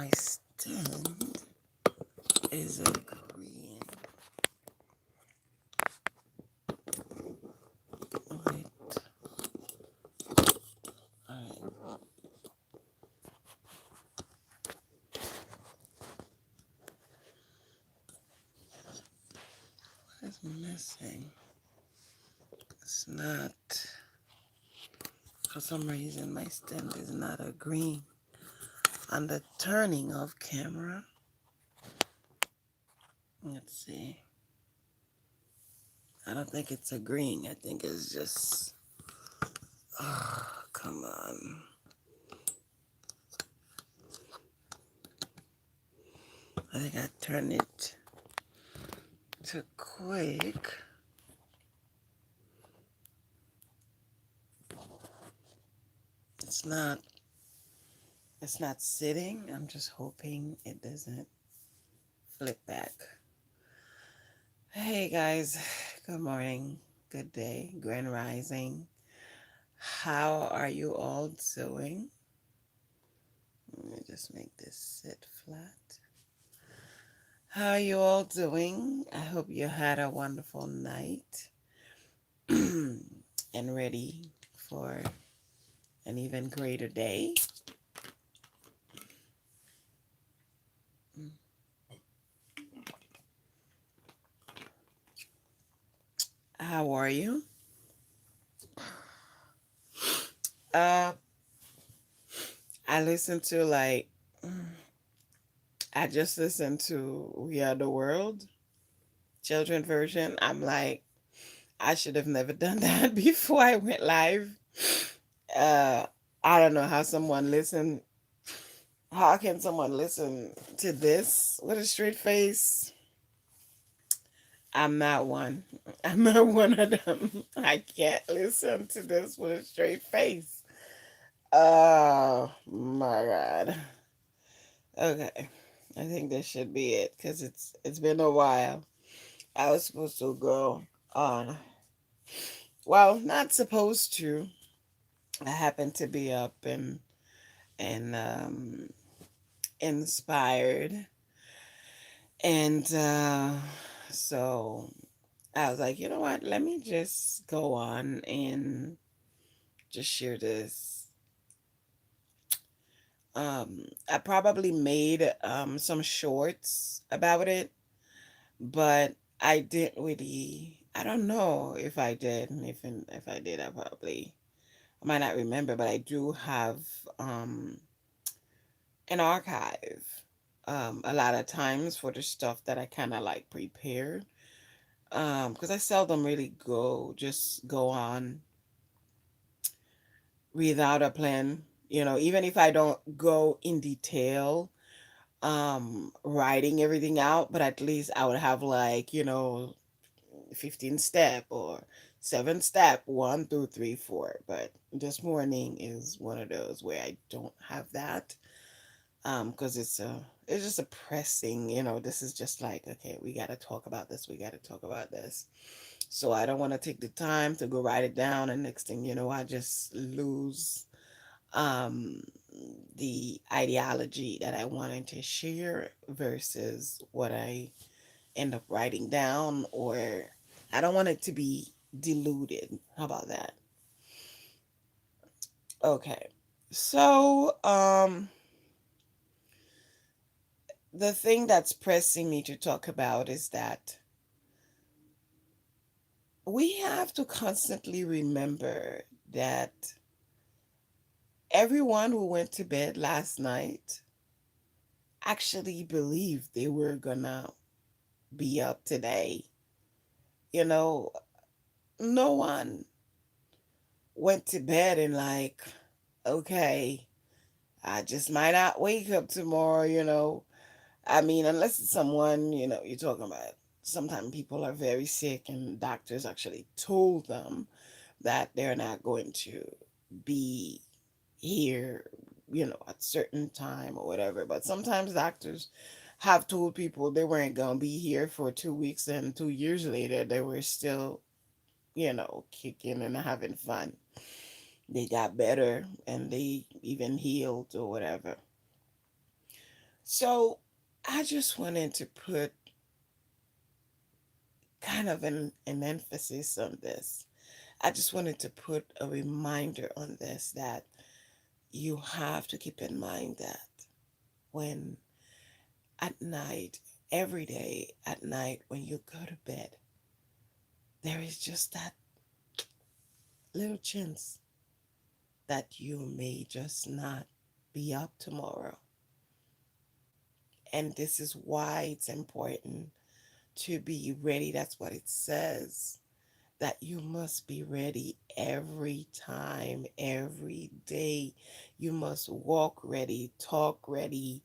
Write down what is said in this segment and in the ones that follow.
My stand is a green. Wait. Alright. What is missing? It's not. For some reason, my stand is not a green. On the turning of camera, let's see. I don't think it's agreeing. I think it's just. Oh, come on. I think I turned it too quick. It's not. It's not sitting. I'm just hoping it doesn't flip back. Hey guys, good morning, good day, grand rising. How are you all doing? Let me just make this sit flat. How are you all doing? I hope you had a wonderful night and ready for an even greater day. How are you? Uh, I listened to I just listened to We Are the World children version. I'm like, I should have never done that before I went live. Uh, I don't know how someone listen. How can someone listen to this with a straight face? I'm not one. I'm not one of them. I can't listen to this with a straight face. Oh my god. Okay. I think this should be it because it's been a while. I was supposed to go on. Well, not supposed to. I happened to be up and inspired, and so I was like, you know what? Let me just go on and just share this. I probably made some shorts about it, but I didn't really. I don't know if I did. If I did, I might not remember, but I do have an archive. A lot of times for the stuff that I kind of like prepare. Because I seldom really go on without a plan. Even if I don't go in detail, writing everything out, but at least I would have 15 step or 7 step, 1, 2, 3, 4. But this morning is one of those where I don't have that. Because it's just a pressing, this is just like, okay, we got to talk about this, we got to talk about this. So I don't want to take the time to go write it down, and next thing you know, I just lose um the ideology that I wanted to share versus what I end up writing down, or I don't want it to be diluted. How about that? Okay. So the thing that's pressing me to talk about is that we have to constantly remember that everyone who went to bed last night actually believed they were gonna be up today. You know, no one went to bed and like, okay, I just might not wake up tomorrow. I mean, unless it's someone, you're talking about. Sometimes people are very sick and doctors actually told them that they're not going to be here, at certain time or whatever. But sometimes doctors have told people they weren't going to be here for 2 weeks, and 2 years later they were still, kicking and having fun. They got better and they even healed or whatever. So I just wanted to put kind of an emphasis on this. I just wanted to put a reminder on this that you have to keep in mind that when at night, every day at night, when you go to bed, there is just that little chance that you may just not be up tomorrow. And this is why it's important to be ready. That's what it says, that you must be ready every time, every day. You must walk ready, talk ready,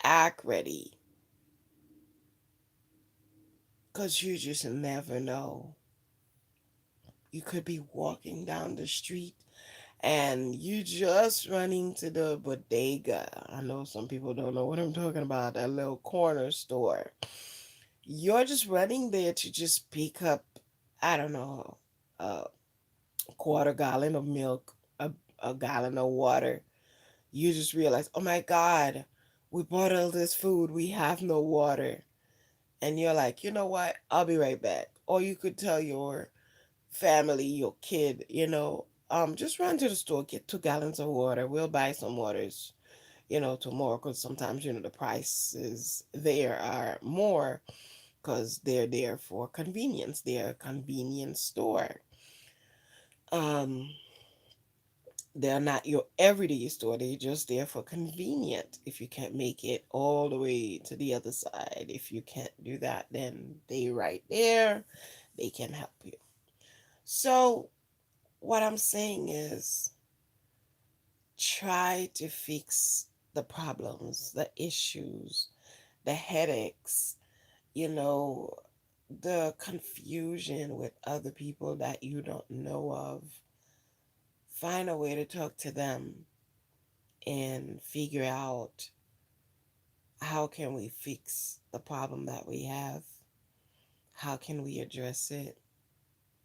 act ready, because you just never know. You could be walking down the street and you just running to the bodega. I know some people don't know what I'm talking about, that little corner store. You're just running there to just pick up, I don't know, a quarter gallon of milk, a gallon of water. You just realize, oh my God, we bought all this food, we have no water. And you're like, you know what? I'll be right back. Or you could tell your family, your kid, just run to the store, get 2 gallons of water. We'll buy some waters, tomorrow, because sometimes, the prices there are more because they're there for convenience. They're a convenience store. Um, they're not your everyday store. They're just there for convenient. If you can't make it all the way to the other side, if you can't do that, then they right there. They can help you. So what I'm saying is try to fix the problems, the issues, the headaches, you know, the confusion with other people that you don't know of. Find a way to talk to them and figure out how can we fix the problem that we have? How can we address it?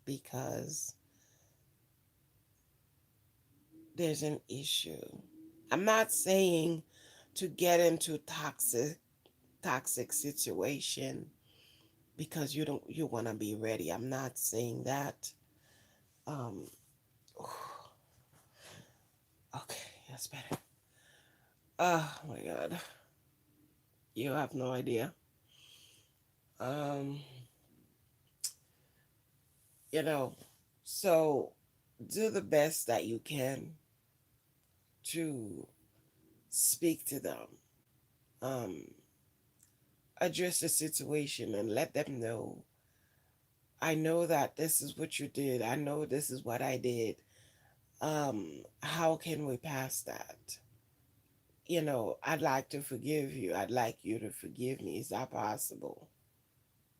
Because there's an issue. I'm not saying to get into toxic situation because you want to be ready. I'm not saying that. Um okay, that's better. Oh my god. You have no idea. Um you know, so do the best that you can to speak to them. Um address the situation and let them know, I know that this is what you did. I know this is what I did. How can we pass that? I'd like to forgive you. I'd like you to forgive me. Is that possible?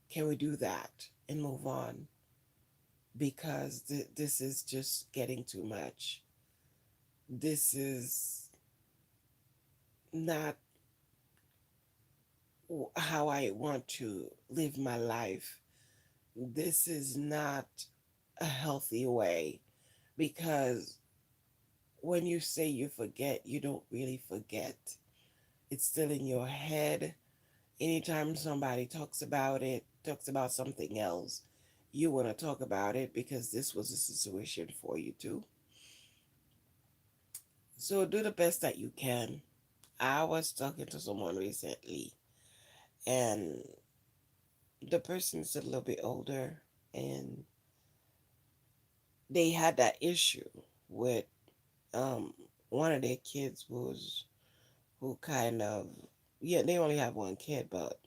Can we do that and move on? Because this is just getting too much. This is not how I want to live my life. This is not a healthy way, because when you say you forget, you don't really forget. It's still in your head. Anytime somebody talks about something else, you want to talk about it because this was a situation for you too. So do the best that you can. I was talking to someone recently, and the person's a little bit older, and they had that issue with um one of their kids was who kind of, yeah, they only have one kid, but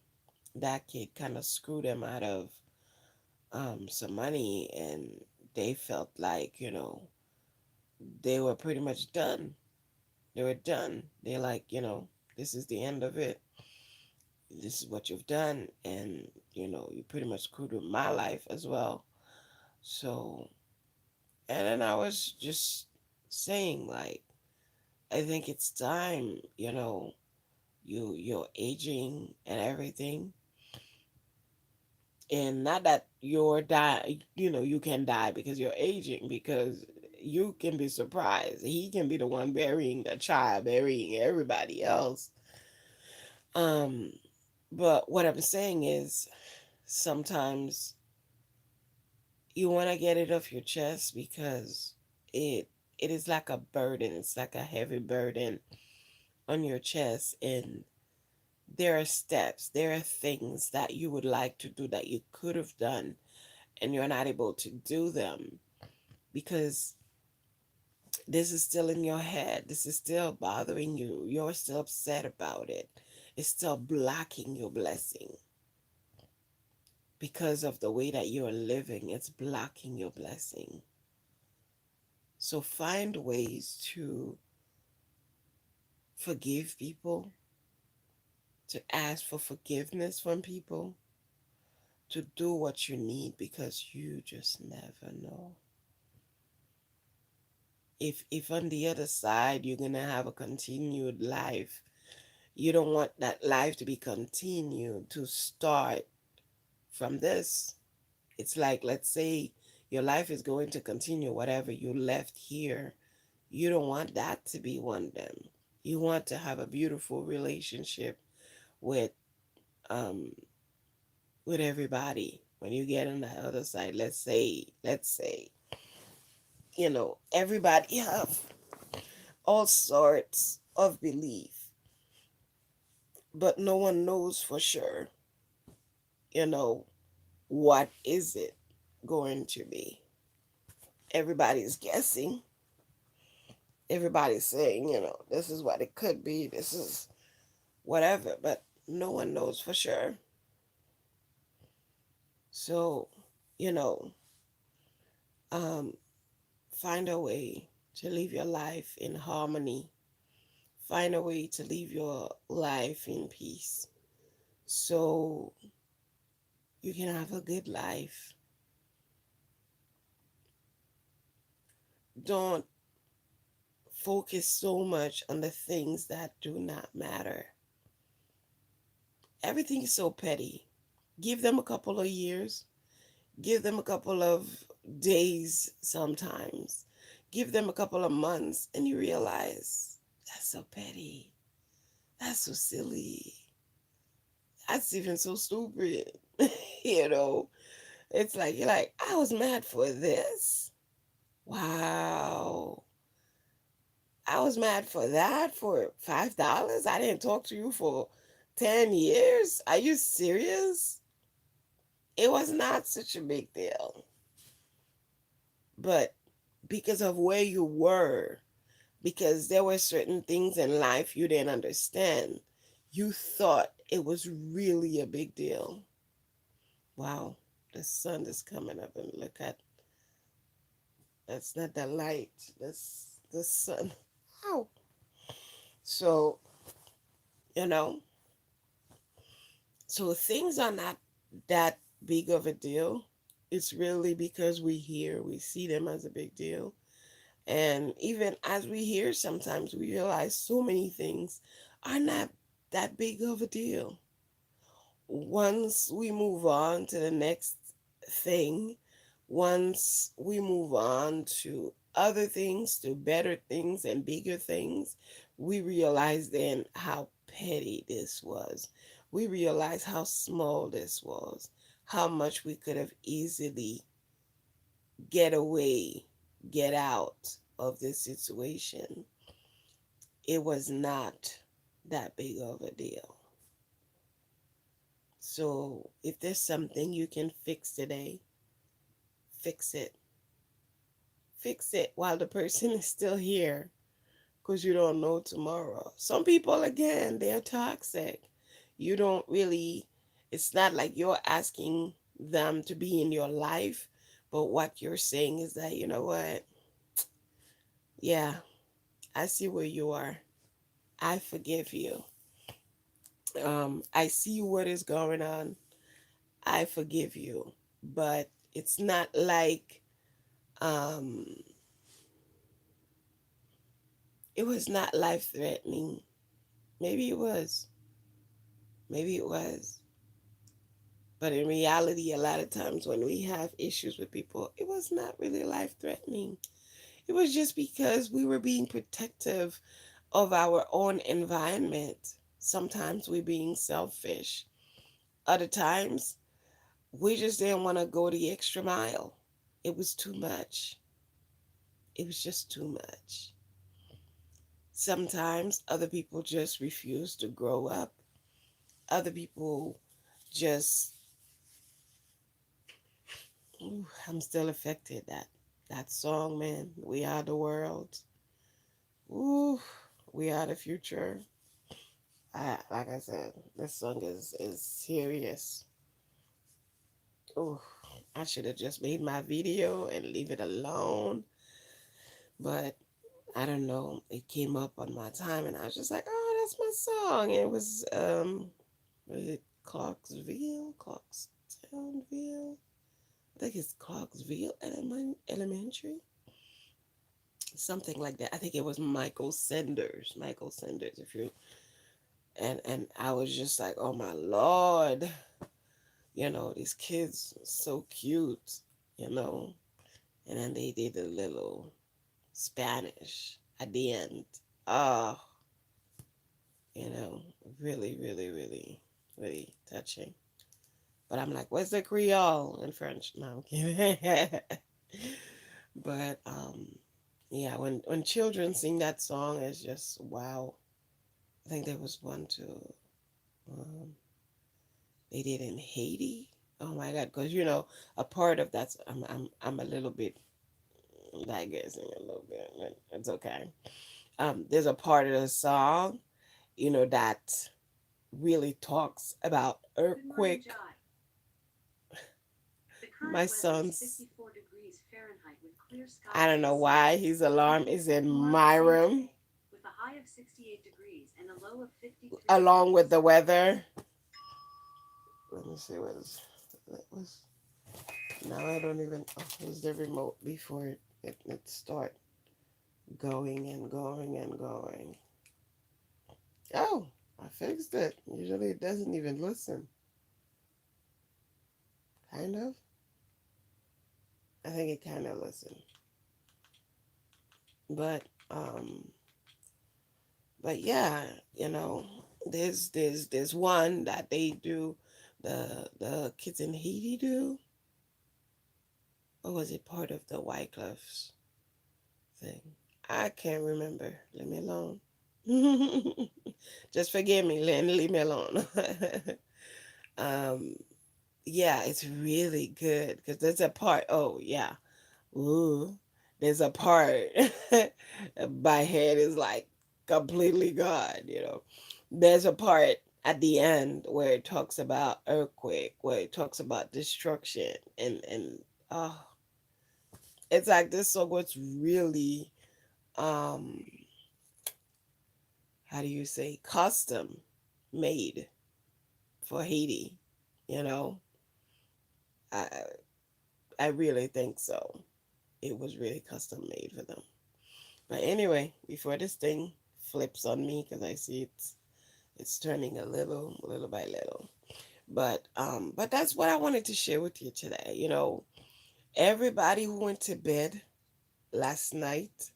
that kid kind of screwed them out of some money, and they felt like, they were pretty much done. They were done. They're like, this is the end of it. This is what you've done, and you pretty much screwed with my life as well. So, and then I was just saying, like, I think it's time, you're aging and everything, and not that you're die, you can die because you're aging, because you can be surprised he can be the one burying the child, burying everybody else. Um, but what I'm saying is sometimes you want to get it off your chest because it it is like a burden. It's like a heavy burden on your chest, and there are steps, there are things that you would like to do that you could have done and you're not able to do them because this is still in your head. This is still bothering you. You're still upset about it. It's still blocking your blessing because of the way that you're living. It's blocking your blessing. So find ways to forgive people, to ask for forgiveness from people, to do what you need because you just never know. If on the other side you're gonna have a continued life, you don't want that life to be continued to start from this. It's like, let's say your life is going to continue whatever you left here. You don't want that to be one of them. You want to have a beautiful relationship with um with everybody when you get on the other side. Let's say everybody have all sorts of belief, but no one knows for sure, you know, what is it going to be. Everybody's guessing. Everybody's saying, this is what it could be, this is whatever, but no one knows for sure. So, you know, um, find a way to live your life in harmony. Find a way to live your life in peace. So you can have a good life. Don't focus so much on the things that do not matter. Everything is so petty. Give them a couple of years, give them a couple of days sometimes, give them a couple of months, and you realize that's so petty. That's so silly. That's even so stupid. you know, it's like, you're like, I was mad for this. Wow. I was mad for that for $5. I didn't talk to you for 10 years. Are you serious? It was not such a big deal. But because of where you were, because there were certain things in life you didn't understand, you thought it was really a big deal. Wow, the sun is coming up, and look at that's not the light. That's the sun. Ow. So, you know, so things are not that big of a deal. It's really because we see them as a big deal. And even as we hear, sometimes we realize so many things are not that big of a deal. Once we move on to the next thing, once we move on to other things, to better things and bigger things, we realize then how petty this was. We realize how small this was, how much we could have easily get away, get out of this situation. It was not that big of a deal. So if there's something you can fix today, fix it. Fix it while the person is still here because you don't know tomorrow. Some people, again, they're toxic. You don't really, it's not like you're asking them to be in your life, but what you're saying is that, you know what? Yeah, I see where you are. I forgive you. I see what is going on. I forgive you. But it's not like um, it was not life threatening. Maybe it was. Maybe it was. But in reality, a lot of times when we have issues with people, it was not really life threatening. It was just because we were being protective of our own environment. Sometimes we're being selfish. Other times we just didn't want to go the extra mile. It was too much. It was just too much. Sometimes other people just refuse to grow up. Other people just, ooh, I'm still affected. That song, man. We are the world. Ooh, we are the future. Like I said, this song is serious. Ooh, I should have just made my video and leave it alone. But I don't know. It came up on my time, and I was just like, "Oh, that's my song." And it was it Clarkstownville? I think it's Clarksville Elementary, something like that. I think it was Michael Sanders. Michael Sanders. If you and I was just like, "Oh my Lord." These kids are so cute, you know. And then they did a little Spanish at the end. Oh, you know, really, really, really, really touching. But I'm like, what's the Creole in French? No, I'm kidding. But yeah, when children sing that song, it's just wow. I think there was one too. Um, they did in Haiti. Oh my God, because a part of that's I'm a little bit digressing a little bit. But it's okay. There's a part of the song, that really talks about earthquake. My son's, I don't know why his alarm is in my room, along with the weather. Let me see what was. Now I don't even. Oh, it was the remote before it start going and going and going. Oh, I fixed it. Usually it doesn't even listen. Kind of. I think it kind of listened. But um, but yeah, there's one that they do, the kids in Haiti do, or was it part of the Wyclif's thing? I can't remember. Leave me alone. Just forgive me and leave me alone. um, yeah, it's really good because there's a part. Oh yeah, ooh, there's a part. My head is like completely gone. There's a part at the end where it talks about earthquake, where it talks about destruction, and oh, it's like this song was really um how do you say, custom made for Haiti. You know, I I really think so. It was really custom made for them. But anyway, before this thing flips on me, because I see it's turning a little by little. But that's what I wanted to share with you today. Everybody who went to bed last night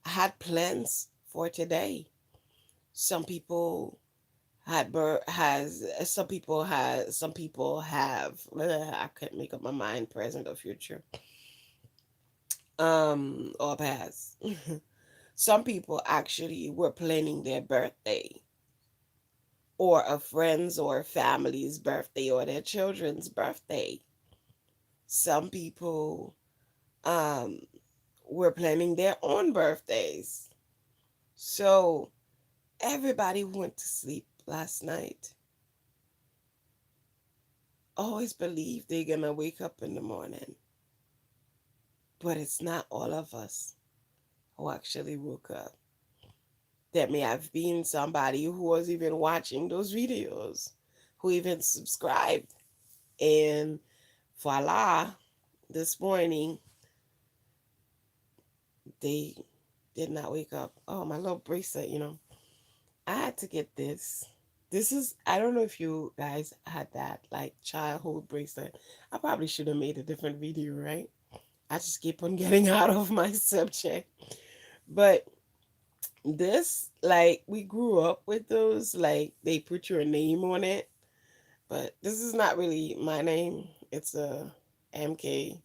had plans for today. Some people some people have I couldn't make up my mind, present or future, or past. Some people actually were planning their birthday, or a friend's or family's birthday, or their children's birthday. Some people um were planning their own birthdays. So everybody who went to sleep last night always believe they're gonna wake up in the morning. But it's not all of us who actually woke up. There may have been somebody who was even watching those videos, who even subscribed. And voila, this morning, they did not wake up. Oh, my little bracelet. I had to get this. This is, I don't know if you guys had that, like, childhood bracelet. I probably should have made a different video, right? I just keep on getting out of my subject. But This, like, we grew up with those, like, they put your name on it, but this is not really my name. It's a MK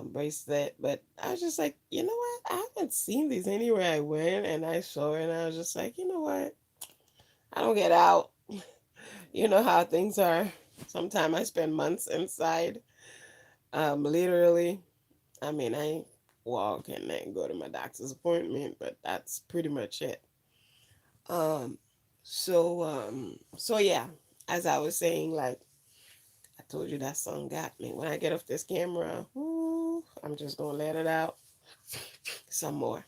bracelet. But I was just like, you know what? I haven't seen these anywhere I went, and I saw it, and I was just like, you know what? I don't get out. You know how things are. Sometimes I spend months inside, literally. I mean, I walk and then go to my doctor's appointment, but that's pretty much it. Um, so yeah, as I was saying, like I told you, that song got me. When I get off this camera, whoo, I'm just gonna let it out some more.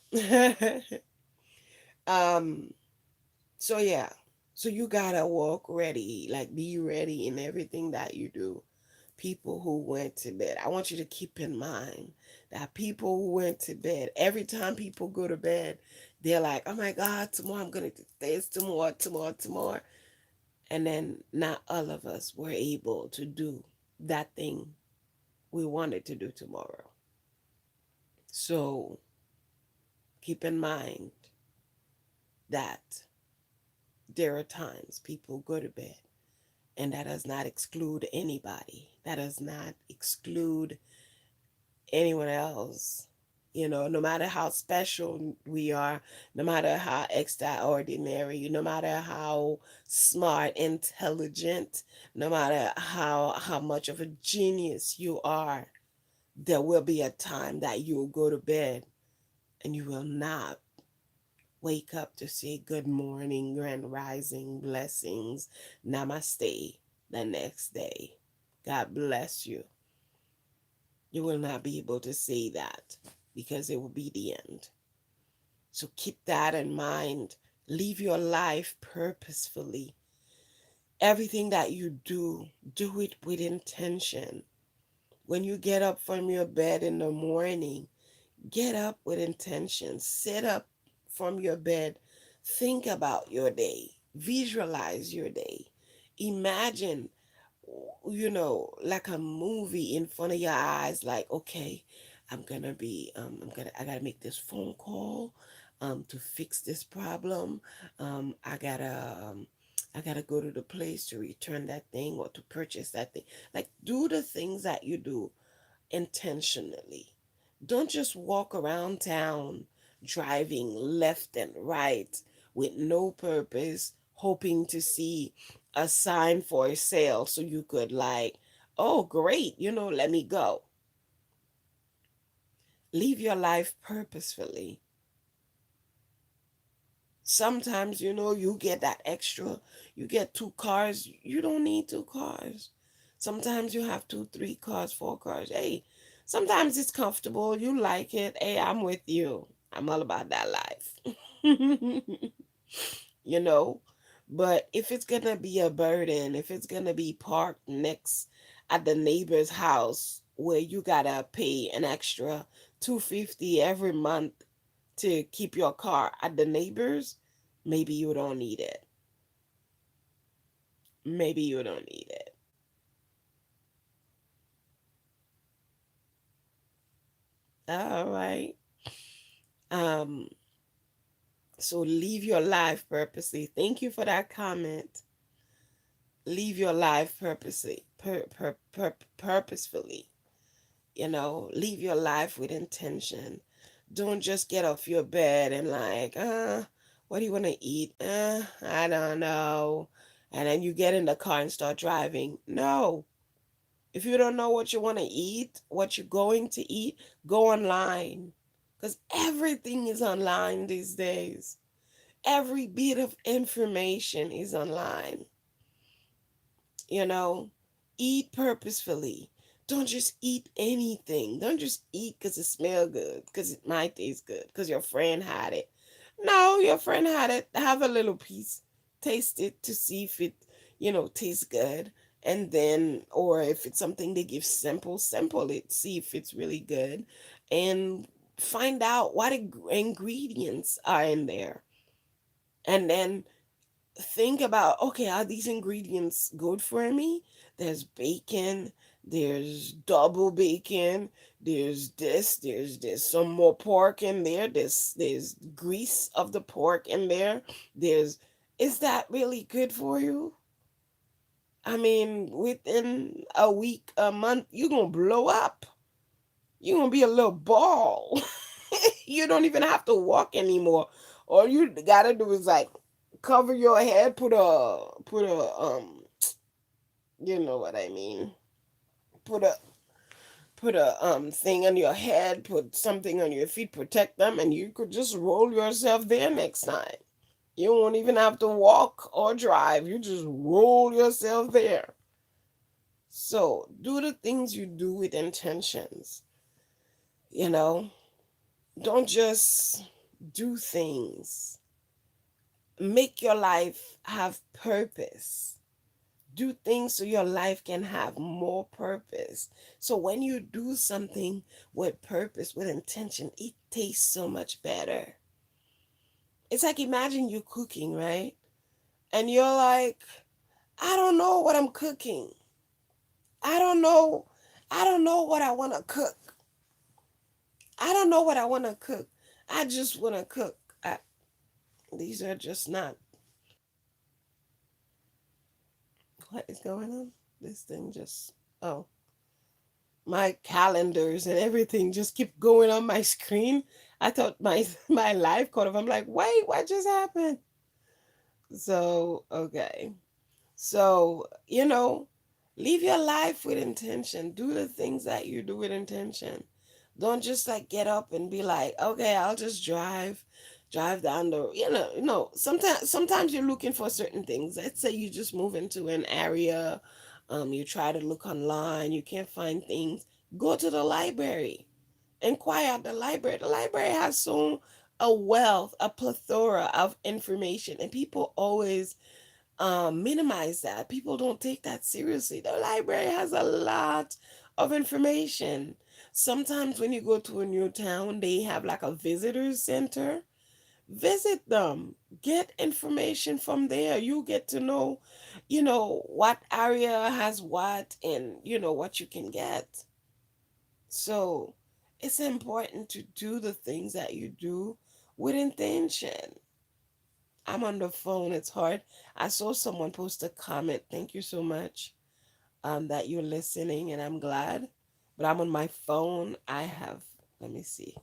um, so yeah, so you gotta walk ready, like be ready in everything that you do. People who went to bed, I want you to keep in mind that people who went to bed, every time people go to bed, they're like, oh my God, tomorrow I'm gonna do this, tomorrow, tomorrow, tomorrow. And then not all of us were able to do that thing we wanted to do tomorrow. So keep in mind that there are times people go to bed, and that does not exclude anybody. That does not exclude anyone else. You know, no matter how special we are, no matter how extraordinary, no matter how smart, intelligent, no matter how much of a genius you are, there will be a time that you will go to bed and you will not wake up to say good morning, grand rising, blessings, namaste the next day. God bless you. You will not be able to say that because it will be the end. So keep that in mind. Live your life purposefully. Everything that you do it with intention. When you get up from your bed in the morning, get up with intention. Sit up from your bed. Think about your day. Visualize your day. Imagine, like a movie in front of your eyes, like, okay, I gotta make this phone call, to fix this problem. Um, I gotta, um, I gotta go to the place to return that thing or to purchase that thing. Like, do the things that you do intentionally. Don't just walk around town driving left and right with no purpose, hoping to see a sign for a sale so you could, like, oh, great, let me go. Live your life purposefully. Sometimes, you get that extra, you get two cars, you don't need two cars. Sometimes you have two, three cars, four cars. Hey, sometimes it's comfortable, you like it. Hey, I'm with you. I'm all about that life. you know but if it's gonna be a burden, if it's gonna be parked next at the neighbor's house where you gotta pay an extra 250 every month to keep your car at the neighbor's, maybe you don't need it. Maybe you don't need it. All right. um so live your life purposely. Thank you for that comment. Live your life purposely, purposefully. Live your life with intention. Don't just get off your bed and, like, what do you want to eat? I don't know. And then you get in the car and start driving. No. If you don't know what you want to eat, what you're going to eat, go online. Because everything is online these days. Every bit of information is online. you know Eat purposefully. Don't just eat anything. Don't just eat because it smells good, because it might taste good, because your friend had it. No, your friend had it. Have a little piece, taste it to see if it tastes good. And then, or if it's something they give, sample it, see if it's really good, and find out what ingredients are in there. And then think about, okay, are these ingredients good for me? There's bacon, There's double bacon. There's this, some more pork in there. There's grease of the pork in there. There's Is that really good for you? I mean, within a week, a month, you're gonna blow up. You're gonna be a little ball. You don't even have to walk anymore. All you gotta do is like cover your head, put a you know what I mean. Put a thing on your head, put something on your feet, protect them, and you could just roll yourself there next time. You won't even have to walk or drive. You just roll yourself there. So do the things you do with intentions. You know, don't just do things. Make your life have purpose. Do things so your life can have more purpose. So when you do something with purpose, with intention, it tastes so much better. It's like imagine you cooking, right? And you're like, I don't know what I'm cooking. I don't know. I don't know what I want to cook. I don't know what I want to cook. I just want to cook. These are just not. What is going on? This thing just. Oh, my calendars and everything just keep going on my screen. I thought my my life cut off. I'm like, wait, what just happened? So okay. So, live your life with intention. Do the things that you do with intention. Don't just like get up and be like, okay, I'll just drive down the, sometimes you're looking for certain things. Let's say you just move into an area, you try to look online, you can't find things. Go to the library. Inquire at the library. The library has so a wealth, a plethora of information, and people always minimize that. People don't take that seriously. The library has a lot of information. Sometimes when you go to a new town, they have like a visitors center. Visit them. Get information from there. You get to know, what area has what and what you can get. So it's important to do the things that you do with intention. I'm on the phone. It's hard. I saw someone post a comment. Thank you so much that you're listening, and I'm glad. But I'm on my phone. Let me see.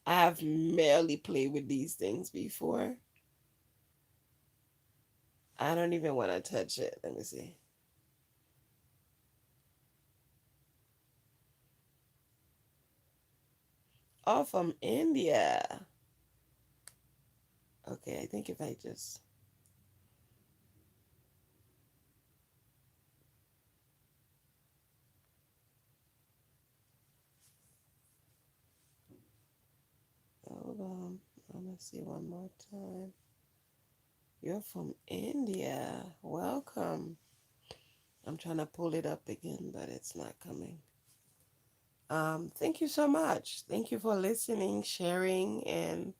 I have merely played with these things before. I don't even want to touch it. Let me see. Oh, from India. Okay, I think if I just. Hold on. Let me see one more time. You're from India. Welcome. I'm trying to pull it up again, but it's not coming. Thank you so much. Thank you for listening, sharing, and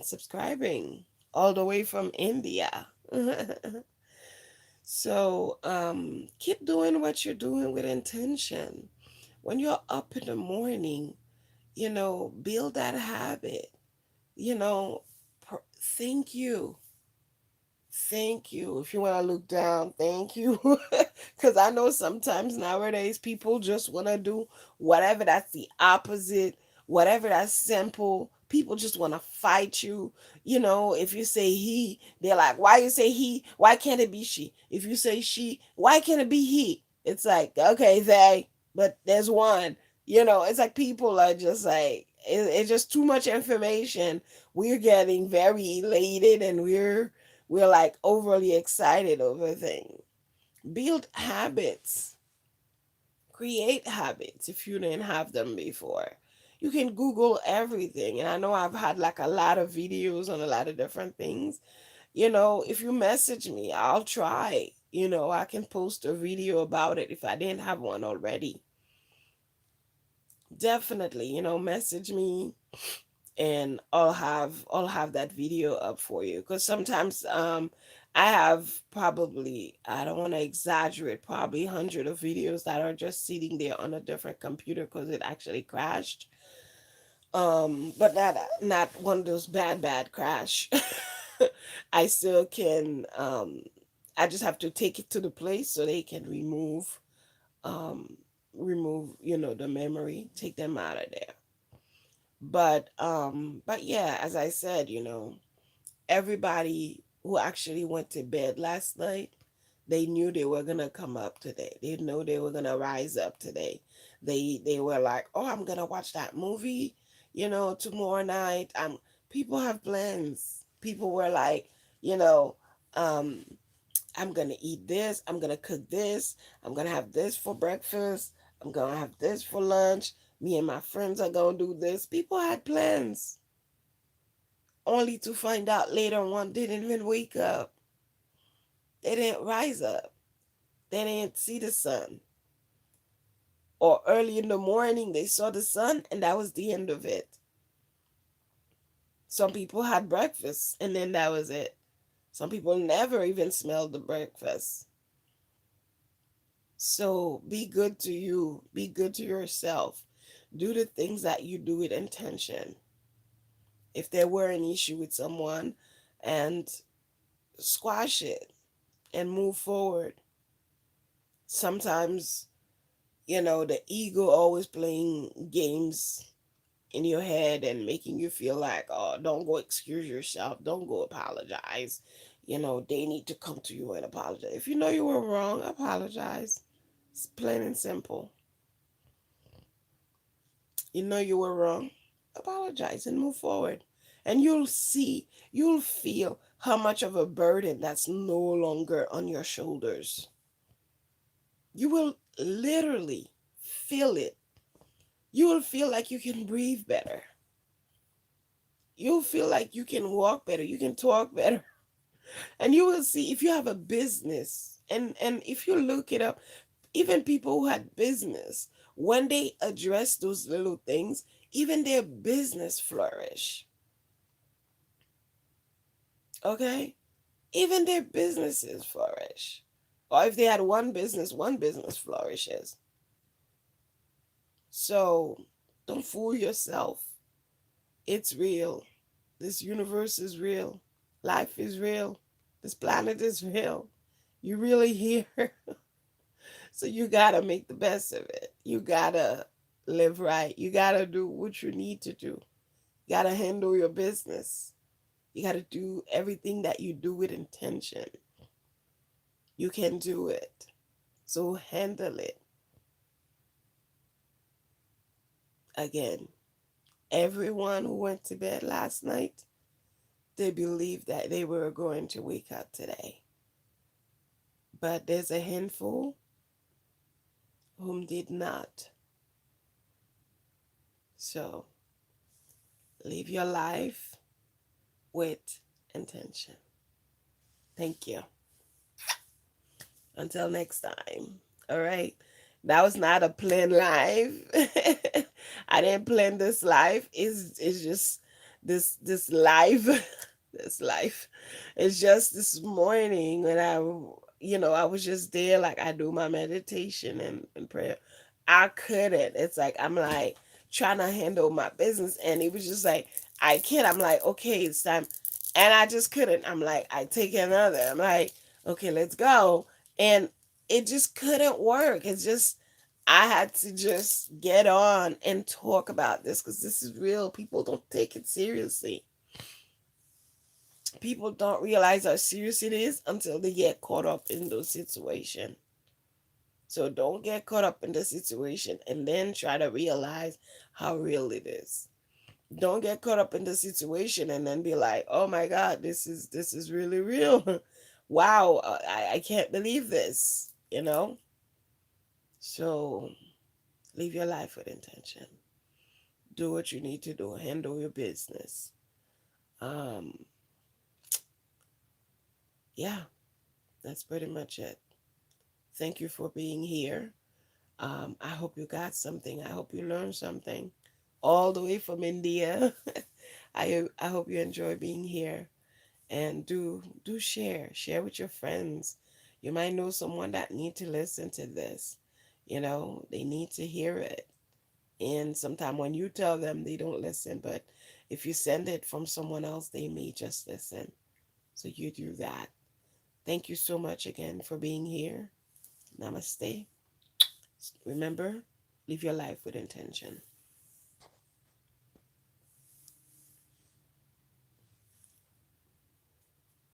subscribing all the way from India. So keep doing what you're doing with intention. When you're up in the morning, build that habit. You know, thank you. Thank you. If you want to look down, thank you. Because I know sometimes nowadays people just want to do whatever that's the opposite, whatever that's simple. People just want to fight you. If you say he, they're like, why you say he? Why can't it be she? If you say she, why can't it be he? It's like, okay, they, but there's one. It's like people are just like, it's just too much information. We're getting very elated and we're like overly excited over things. Build habits, create habits if you didn't have them before. You can Google everything. And I know I've had like a lot of videos on a lot of different things. If you message me, I'll try. I can post a video about it if I didn't have one already. Definitely, message me and I'll have that video up for you because sometimes I have probably, I don't want to exaggerate, probably hundred of videos that are just sitting there on a different computer because it actually crashed. But not one of those bad crash. I still can. I just have to take it to the place so they can um, remove the memory, take them out of there. But yeah, as I said, everybody who actually went to bed last night, they knew they were gonna come up today. They know they were gonna rise up today. They were like, oh, I'm gonna watch that movie, tomorrow night. People have plans. People were like, you know, um, I'm gonna eat this, I'm gonna cook this, I'm gonna have this for breakfast, I'm gonna have this for lunch. Me and my friends are gonna do this. People had plans only to find out later on they didn't even wake up. They didn't rise up. They didn't see the sun. Or early in the morning, they saw the sun and that was the end of it. Some people had breakfast and then that was it. Some people never even smelled the breakfast. So be good to you, be good to yourself. Do the things that you do with intention. If there were an issue with someone, and squash it and move forward. Sometimes, the ego always playing games in your head and making you feel like, oh, don't go excuse yourself, don't go apologize. They need to come to you and apologize. If you know you were wrong, apologize. It's plain and simple. You know you were wrong, apologize and move forward. And you'll feel how much of a burden that's no longer on your shoulders. You will literally feel it. You will feel like you can breathe better. You'll feel like you can walk better, you can talk better. And you will see if you have a business, and if you look it up, even people who had business, when they address those little things, even their business flourish. Okay? Even their businesses flourish. Or if they had one business flourishes. So don't fool yourself. It's real. This universe is real. Life is real. This planet is real. You really here. So you gotta make the best of it. You gotta live right. You gotta do what you need to do. You gotta handle your business. You gotta do everything that you do with intention. You can do it. So handle it. Again, everyone who went to bed last night, they believed that they were going to wake up today. But there's a handful whom did not. So live your life with intention. Thank you. Until next time. All right. That was not a planned live. I didn't plan this live. It's just this live. This life. It's just this morning when I was just there, like I do my meditation and prayer. I couldn't. It's like I'm like trying to handle my business, and it was just like I can't. I'm like, okay, it's time, and I just couldn't. I'm like, I take another. I'm like, okay, let's go, and it just couldn't work. It's just I had to just get on and talk about this because this is real. People don't take it seriously. People don't realize how serious it is until they get caught up in those situations. So don't get caught up in the situation and then try to realize how real it is. Don't get caught up in the situation and then be like, "Oh my God, this is really real. Wow, I can't believe this." So live your life with intention. Do what you need to do. Handle your business. Um, yeah, that's pretty much it. Thank you for being here. I hope you got something. I hope you learned something all the way from India. I hope you enjoy being here. And do share with your friends. You might know someone that need to listen to this. They need to hear it. And sometimes when you tell them, they don't listen, but if you send it from someone else, they may just listen. So you do that. Thank you so much again for being here. Namaste. Remember, live your life with intention.